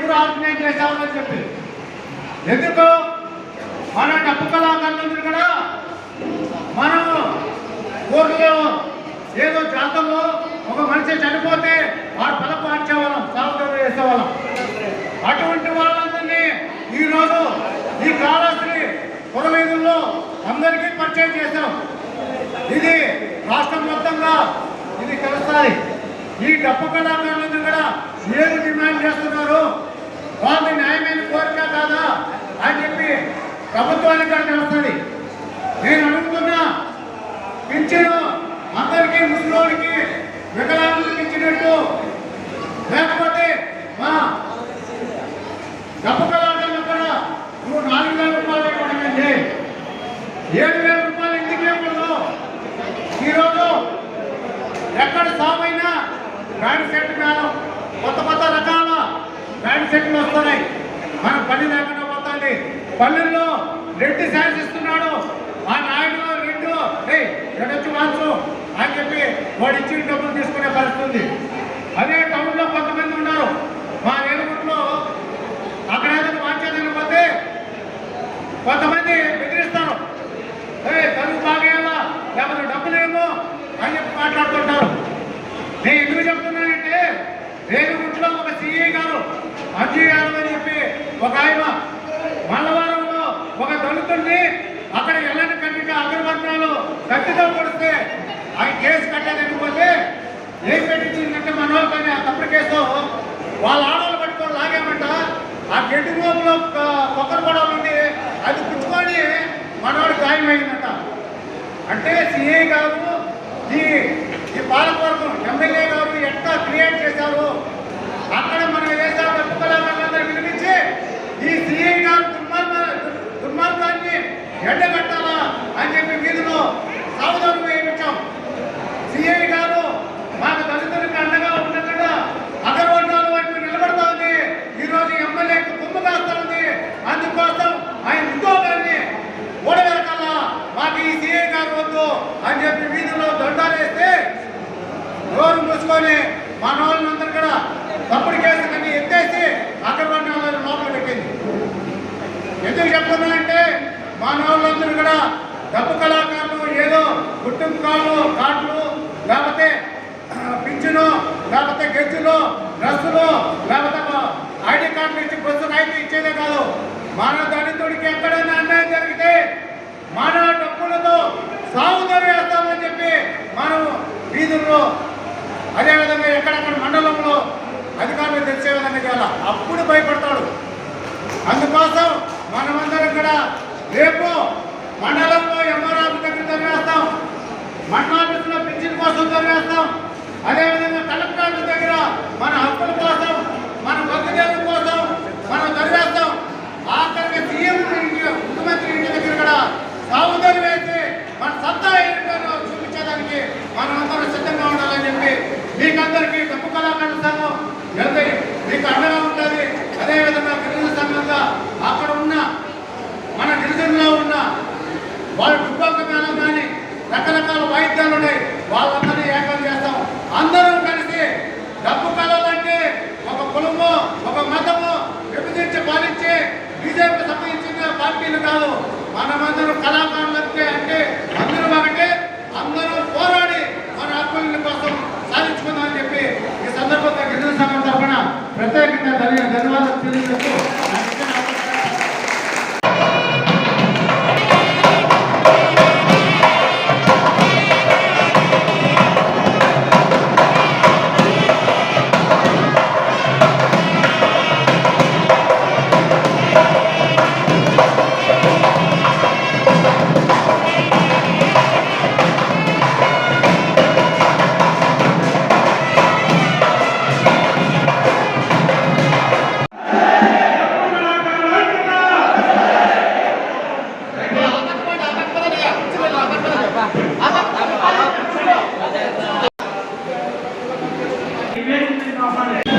ఎప్పుడు ఆర్గనైజ్ చేశామని చెప్పి. ఎందుకు మన డబ్బు కళాకారులందరూ కూడా మనం ఊర్లో ఏదో జాతరలో ఒక మనిషి చనిపోతే వాడు పలక మార్చేవాళ్ళం, సాగుతూ వేసేవాళ్ళం. అటువంటి వాళ్ళందరినీ ఈరోజు ఈ కాళహస్తి పురవీధుల్లో అందరికీ పరిచయం చేశాం. ఇది రాష్ట్రం మొత్తంగా ఇది తెలుస్తుంది. ఈ డబ్బు కళాకారులందరూ కూడా ఏది డిమాండ్ చేస్తున్నారు, వాళ్ళ న్యాయమైన కోరిక కాదా అని చెప్పి ప్రభుత్వానికి కూడా తెలుస్తుంది. నేను అడుగుతున్నా, పింఛను అందరికీ ముస్లింలకి వికలాంగులకి ఇచ్చినట్టు, లేకపోతే మా డబ్బు కళాకారులు కూడా నువ్వు 4,000 రూపాయలు ఇవ్వడమండి, 7,000 రూపాయలు ఎందుకు ఇవ్వకూడదు? ఈరోజు ఎక్కడ సామైనా బ్యాండ్ సెట్ మీద కొత్త కొత్త రకాల బ్యాండ్ సెట్లు వస్తున్నాయి. మన పని లేకుండా పోతుంది. పల్లెల్లో రెడ్డి శాసిస్తున్నాడు, ఆ నాయుడు రెడ్డి ఎడొచ్చి మార్చు అని చెప్పి వాడు ఇచ్చిన డబ్బులు తీసుకునే పరిస్థితి. అదే టౌన్లో కొంతమంది ఉన్నారు. మా ఏలుగుట్లో అక్కడ ఏదైనా మార్చేదని పోతే కొంతమంది బెదిరిస్తారు, తను బాగేయాలా లేకపోతే డబ్బులు ఏమో అని చెప్పి మాట్లాడుతుంటారు. నేను ఎందుకు చెప్తున్నానంటే, ఏలుగుట్లో ఒక సిఐ గారు అంజీయాలు అని చెప్పి ఒక ఆయన మంగళవారంలో ఒక దళితుడిని అక్కడ ఎల్లని కట్టిక అగ్రవర్ణాలు కత్తితో కొడితే ఆయన కేసు కట్టేదనిపోతే ఏం పెట్టించిందంటే మన వాళ్ళు కానీ ఆ తప్పుడు కేసు వాళ్ళ ఆడవాళ్ళు పట్టుకొని లాగామంట. ఆ గడ్డి మోపులో కొక్కరు కూడా ఉంది, అది పుచ్చుకొని మనవాడు గాయమైందంట. అంటే సిఐ గారు ఈ పాలకవర్గం ఎమ్మెల్యే గారు ఎట్లా క్రియేట్ చేశారు. అక్కడ మనం వేసే డబ్బు కళాకారులందరూ వినిపించి ఈ సిఐ గారు దుర్మార్గాన్ని ఎండగట్టాలా అని చెప్పి వీధిలో సాగుదారు వేయించాం. సిఐ గారు మాకు దళితులకు అండగా ఉండకుండా అగ్రవర్ణాల వైపు నిలబడతా ఉంది. ఈరోజు ఎమ్మెల్యేకి కొమ్ము కాస్తా ఉంది. అందుకోసం ఆయన ఉద్యోగాన్ని ఓడగలకాలా, మాకు ఈ సిఐ గారు వద్దు అని చెప్పి వీధిలో దండాలేస్తే నోరు మూసుకొని మన వాళ్ళందరూ కూడా తప్పుడు కేసులన్నీ ఎత్తేసి అగ్రవర్ణాలను లోపల పెట్టింది. ఎందుకు చెప్తున్నానంటే, మన వాళ్ళందరూ కూడా డబ్బు కళాకారులు ఏదో గుర్తింపు కార్డులు లేకపోతే పింఛను లేకపోతే గెజ్జులు డ్రస్సులు లేకపోతే ఐడి కార్డులు ఇచ్చి బస్సు రైతు ఇచ్చేదే కాదు. మన దళితుడికి ఎక్కడైనా అన్యాయం జరిగితే మన డబ్బులతో సాగుదారు వేస్తామని చెప్పి మనం వీధుల్లో, అదేవిధంగా ఎక్కడెక్కడ మండలంలో అధికారులు తెలిసే విధంగా చేయాలి. అప్పుడు భయపడతాడు. అందుకోసం మనమందరం కూడా రేపు మండలంలో ఎంఆర్ఆర్ దగ్గర తరివేస్తాం, మండల ఆఫీసులో పింఛన్ కోసం తరివేస్తాం, అదేవిధంగా కలెక్టర్ దగ్గర మన హక్కుల కోసం మన బతుదేవుల కోసం మనం తరివేస్తాం. ఆఖరికి సీఎం ముఖ్యమంత్రి ఇంటి దగ్గర కూడా సాగుదారు వేసి మన సత్తా ఏంటో చూపించేదానికి మనమందరం సిద్ధంగా ఉండాలని చెప్పి మీకందరికీ డబ్బు కళాకారుల సంఘం మీకు అండగా ఉంటుంది. అదేవిధంగా గిరిజన సంఘంగా అక్కడ ఉన్న మన గిరిజనలో ఉన్న వాళ్ళ ఉద్యోగ కానీ రకరకాల వాయిద్యాలు ఉన్నాయి, వాళ్ళందరినీ ఏకం చేస్తాం. అందరం కలిసి డబ్బు కళలంటే ఒక కులము ఒక మతము విభజించి పాలించి బీజేపీ సంబంధించిన పార్టీలు కాదు. మనమందరం కళాకారులంటే అంటే అందరూ ఒకటే, అందరూ పోరాడి మన హక్కుల కోసం సాధించుకుందామని చెప్పి ఈ సందర్భంగా గిరిజన సంఘం తరఫున ప్రత్యేకంగా ధన్యవాదాలు తెలియజేస్తూ Amen.